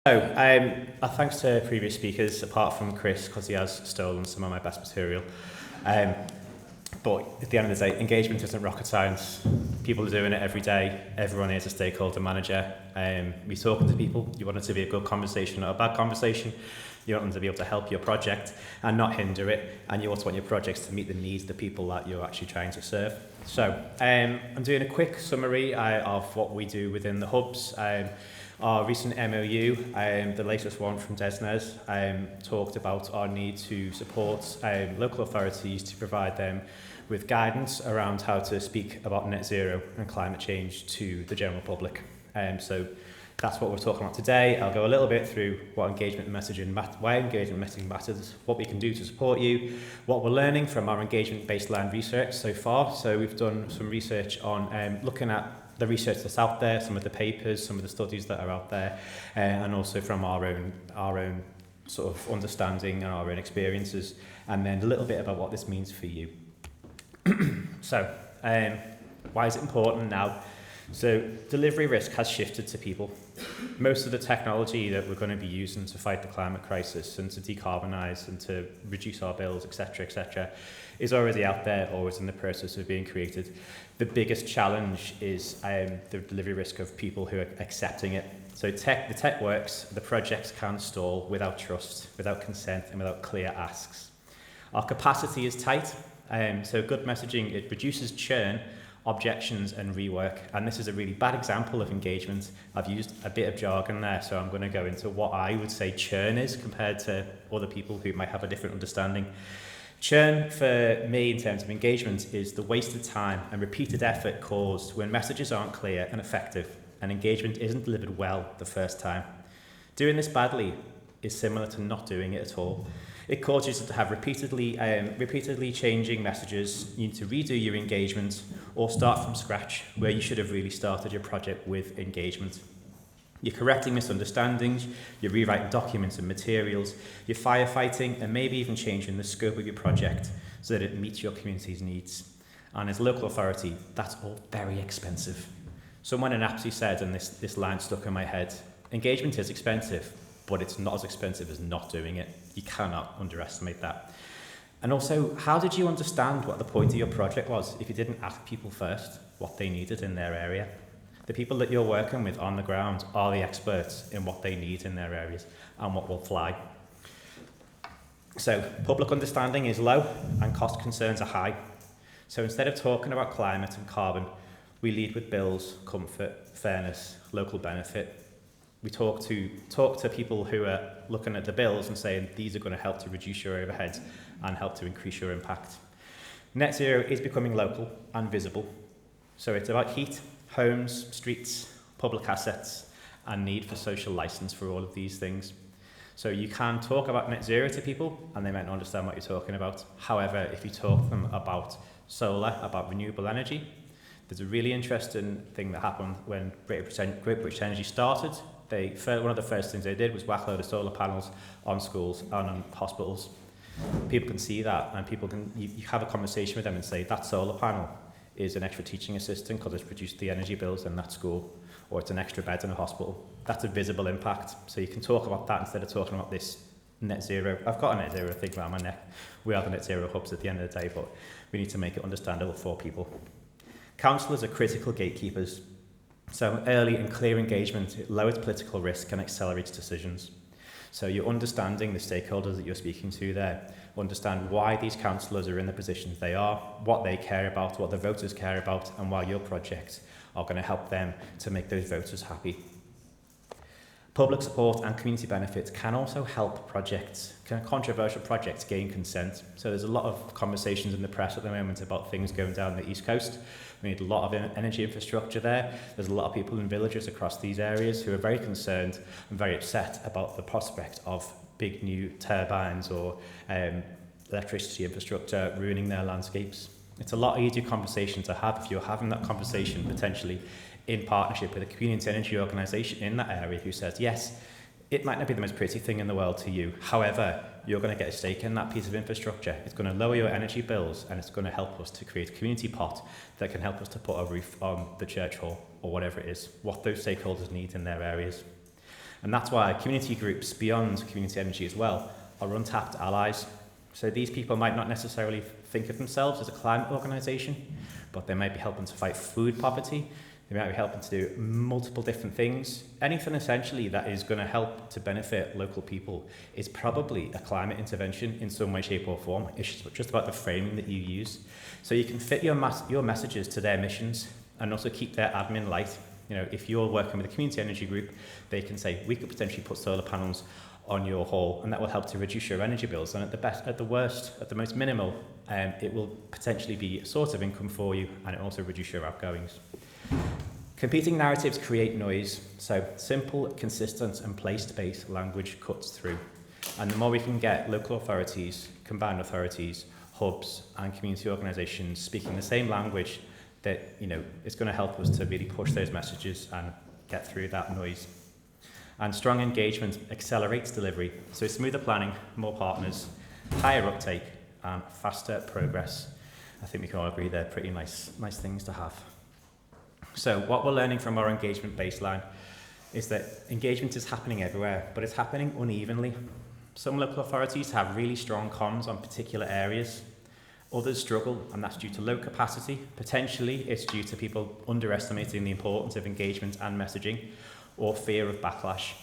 Thanks to previous speakers, apart from Chris, because he has stolen some of my best material. But at the end of the day, engagement isn't rocket science. People are doing it every day. Everyone is a stakeholder manager. We're talking to people. You want it to be a good conversation, not a bad conversation. You want them to be able to help your project and not hinder it. And you also want your projects to meet the needs of the people that you're actually trying to serve. So I'm doing a quick summary of what we do within the hubs. Our recent MOU, the latest one from DESNZ, talked about our need to support local authorities to provide them with guidance around how to speak about net zero and climate change to the general public. So that's what we're talking about today. I'll go a little bit through what engagement messaging, why engagement messaging matters, what we can do to support you, what we're learning from our engagement baseline research so far. So we've done some research on looking at the research that's out there, some of the papers, some of the studies that are out there, and also from our own sort of understanding and our own experiences, and then a little bit about what this means for you. So, why is it important now? So, delivery risk has shifted to people. Most of the technology that we're going to be using to fight the climate crisis and to decarbonise and to reduce our bills, etc., is already out there or is in the process of being created. The biggest challenge is the delivery risk of people who are accepting it. So the tech works, the projects can stall without trust, without consent and without clear asks. Our capacity is tight, so good messaging, it reduces churn, objections and rework, and this is a really bad example of engagement. I've used a bit of jargon there, so I'm going to go into what I would say churn is compared to other people who might have a different understanding. Churn for me in terms of engagement is the wasted time and repeated effort caused when messages aren't clear and effective and engagement isn't delivered well the first time. Doing this badly is similar to not doing it at all. It causes you to have repeatedly changing messages. You need to redo your engagement or start from scratch where you should have really started your project with engagement. You're correcting misunderstandings, you're rewriting documents and materials, you're firefighting and maybe even changing the scope of your project so that it meets your community's needs. And as a local authority, that's all very expensive. Someone in APSI said, and this line stuck in my head, engagement is expensive, but it's not as expensive as not doing it. You cannot underestimate that. And also, how did you understand what the point of your project was if you didn't ask people first what they needed in their area? The people that you're working with on the ground are the experts in what they need in their areas and what will fly. So, public understanding is low and cost concerns are high. So instead of talking about climate and carbon, we lead with bills, comfort, fairness, local benefit. We talk to people who are looking at the bills and saying these are going to help to reduce your overheads and help to increase your impact. Net zero is becoming local and visible. So it's about heat, homes, streets, public assets, and need for social license for all of these things. So you can talk about net zero to people and they might not understand what you're talking about. However, if you talk to them about solar, about renewable energy, there's a really interesting thing that happened when Great British Energy started. One of the first things they did was whack a load of solar panels on schools and on hospitals. People can see that and you have a conversation with them and say that solar panel is an extra teaching assistant because it's reduced the energy bills in that school, or it's an extra bed in a hospital. That's a visible impact. So you can talk about that instead of talking about this net zero. I've got a net zero thing around my neck. We are the net zero hubs at the end of the day, but we need to make it understandable for people. Councillors are critical gatekeepers. So early and clear engagement, it lowers political risk and accelerates decisions. So you're understanding the stakeholders that you're speaking to there, understand why these councillors are in the positions they are, what they care about, what the voters care about, and why your projects are going to help them to make those voters happy. Public support and community benefits can also help controversial projects gain consent. So there's a lot of conversations in the press at the moment about things going down the East Coast. We need a lot of energy infrastructure there. There's a lot of people in villages across these areas who are very concerned and very upset about the prospect of big new turbines or electricity infrastructure ruining their landscapes. It's a lot easier conversation to have if you're having that conversation potentially in partnership with a community energy organisation in that area who says, yes, it might not be the most pretty thing in the world to you. However, you're going to get a stake in that piece of infrastructure. It's going to lower your energy bills and it's going to help us to create a community pot that can help us to put a roof on the church hall or whatever it is, what those stakeholders need in their areas. And that's why community groups beyond community energy as well are untapped allies. So these people might not necessarily think of themselves as a climate organisation, but they might be helping to fight food poverty. They might be helping to do multiple different things. Anything essentially that is going to help to benefit local people is probably a climate intervention in some way, shape or form. It's just about the framing that you use. So you can fit your messages to their missions and also keep their admin light. You know, if you're working with a community energy group, they can say, we could potentially put solar panels on your hall, and that will help to reduce your energy bills. And at the worst, at the most minimal, it will potentially be a source of income for you, and it will also reduce your outgoings. Competing narratives create noise, so simple, consistent and place-based language cuts through. And the more we can get local authorities, combined authorities, hubs and community organisations speaking the same language, that, you know, it's going to help us to really push those messages and get through that noise. And strong engagement accelerates delivery, so smoother planning, more partners, higher uptake and faster progress. I think we can all agree they're pretty nice things to have. So what we're learning from our engagement baseline is that engagement is happening everywhere, but it's happening unevenly. Some local authorities have really strong comms on particular areas. Others struggle, and that's due to low capacity. Potentially, it's due to people underestimating the importance of engagement and messaging, or fear of backlash.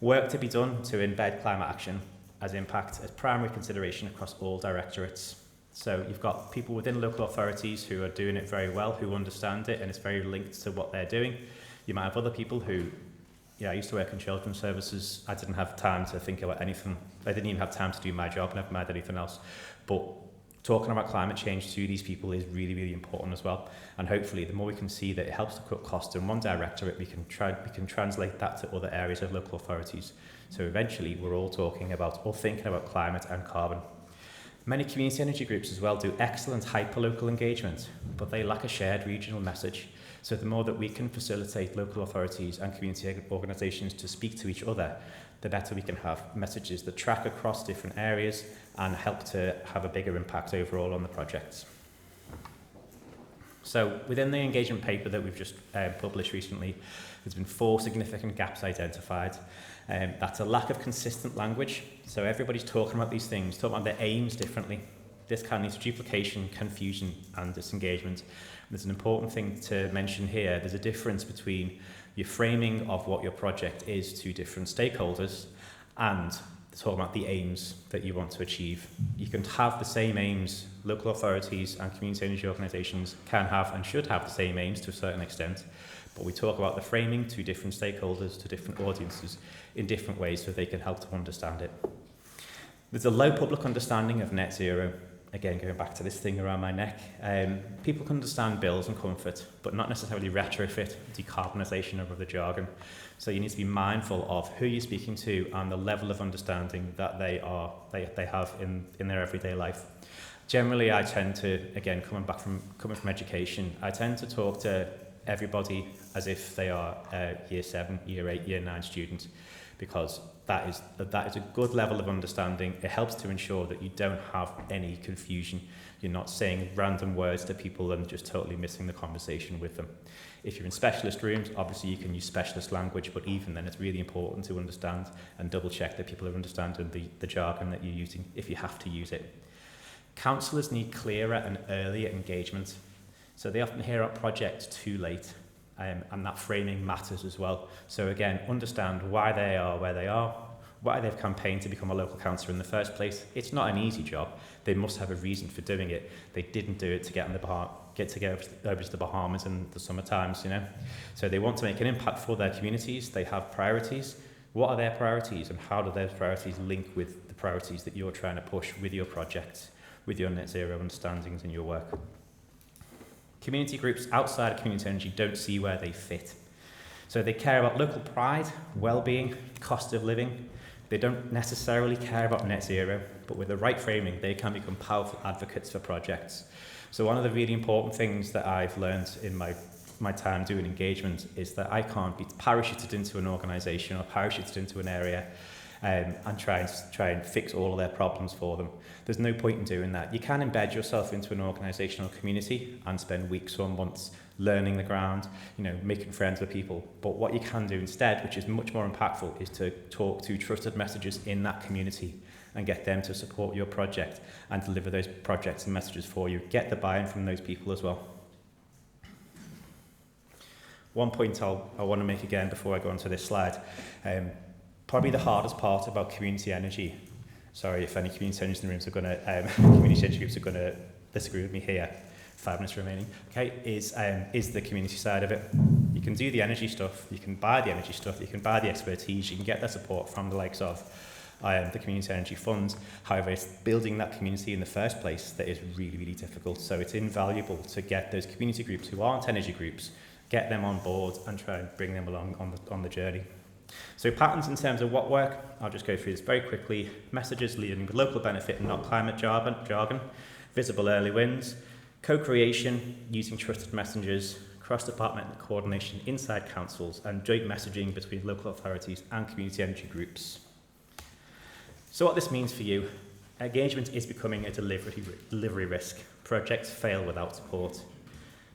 Work to be done to embed climate action as impact as primary consideration across all directorates. So you've got people within local authorities who are doing it very well, who understand it, and it's very linked to what they're doing. You might have other people who, I used to work in children's services. I didn't have time to think about anything. I didn't even have time to do my job, never mind anything else. But talking about climate change to these people is really, really important as well. And hopefully, the more we can see that it helps to cut costs in one directorate, we can translate that to other areas of local authorities. So eventually, we're all talking about or thinking about climate and carbon. Many community energy groups as well do excellent hyperlocal engagement, but they lack a shared regional message. So the more that we can facilitate local authorities and community organisations to speak to each other, the better we can have messages that track across different areas and help to have a bigger impact overall on the projects. So within the engagement paper that we've just published recently, there's been 4 significant gaps identified. That's a lack of consistent language. So everybody's talking about these things, talking about their aims differently. This can lead to duplication, confusion and disengagement. There's an important thing to mention here. There's a difference between your framing of what your project is to different stakeholders and talking about the aims that you want to achieve. You can have the same aims. Local authorities and community energy organisations can have and should have the same aims to a certain extent, but we talk about the framing to different stakeholders, to different audiences in different ways so they can help to understand it. There's a low public understanding of net zero. Again, going back to this thing around my neck, people can understand bills and comfort, but not necessarily retrofit, decarbonisation or other jargon. So you need to be mindful of who you're speaking to and the level of understanding that they have in their everyday life. Generally, I tend to, again, coming from education, I tend to talk to everybody as if they are a year 7, year 8, year 9 student, because that is a good level of understanding. It helps to ensure that you don't have any confusion. You're not saying random words to people and just totally missing the conversation with them. If you're in specialist rooms, obviously you can use specialist language, but even then it's really important to understand and double check that people are understanding the jargon that you're using if you have to use it. Councillors need clearer and earlier engagement. So they often hear about projects too late. And that framing matters as well. So again, understand why they are where they are, why they've campaigned to become a local councillor in the first place. It's not an easy job. They must have a reason for doing it. They didn't do it to get over to the Bahamas in the summer times, So they want to make an impact for their communities. They have priorities. What are their priorities, and how do those priorities link with the priorities that you're trying to push with your projects, with your net zero understandings in your work? Community groups outside of community energy don't see where they fit. So they care about local pride, well-being, cost of living. They don't necessarily care about net zero, but with the right framing, they can become powerful advocates for projects. So one of the really important things that I've learned in my time doing engagement is that I can't be parachuted into an organisation or parachuted into an area and try and fix all of their problems for them. There's no point in doing that. You can embed yourself into an organisation or community and spend weeks or months learning the ground, making friends with people. But what you can do instead, which is much more impactful, is to talk to trusted messengers in that community and get them to support your project and deliver those projects and messages for you. Get the buy-in from those people as well. One point I want to make again before I go on to this slide, probably the hardest part about community energy, sorry if any community energy in the rooms are going to, community energy groups are going to disagree with me here, 5 minutes remaining, okay, is the community side of it. You can do the energy stuff, you can buy the energy stuff, you can buy the expertise, you can get that support from the likes of the Community Energy Fund. However, it's building that community in the first place that is really, really difficult. So it's invaluable to get those community groups who aren't energy groups, get them on board and try and bring them along on the journey. So patterns in terms of what work, I'll just go through this very quickly. Messages leading with local benefit and not climate jargon, visible early wins, co-creation using trusted messengers, cross-departmental coordination inside councils, and joint messaging between local authorities and community energy groups. So what this means for you, engagement is becoming a delivery risk. Projects fail without support.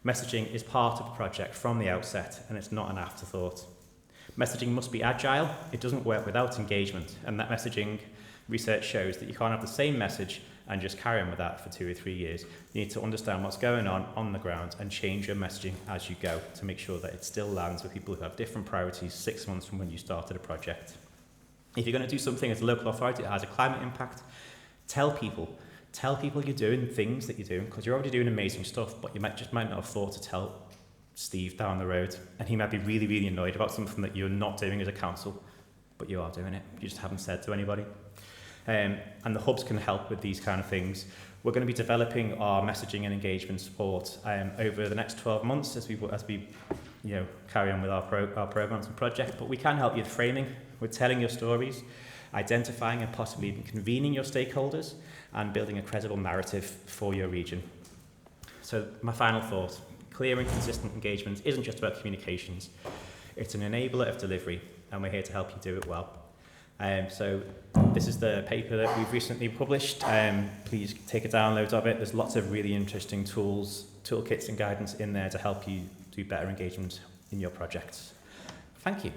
Messaging is part of the project from the outset, and it's not an afterthought. Messaging must be agile. It doesn't work without engagement, and that messaging research shows that you can't have the same message and just carry on with that for 2 or 3 years. You need to understand what's going on the ground and change your messaging as you go to make sure that it still lands with people who have different priorities 6 months from when you started a project. If you're going to do something as a local authority that has a climate impact, tell people you're doing things that you're doing, because you're already doing amazing stuff, but you might not have thought to tell Steve down the road, and he might be really, really annoyed about something that you're not doing as a council, but you are doing it. You just haven't said to anybody. And the hubs can help with these kind of things. We're going to be developing our messaging and engagement support over the next 12 months as we carry on with our programs and projects. But we can help you with framing, with telling your stories, identifying and possibly even convening your stakeholders, and building a credible narrative for your region. So my final thought, clear and consistent engagement isn't just about communications. It's an enabler of delivery, and we're here to help you do it well. So this is the paper that we've recently published. Please take a download of it. There's lots of really interesting tools, toolkits and guidance in there to help you do better engagement in your projects. Thank you.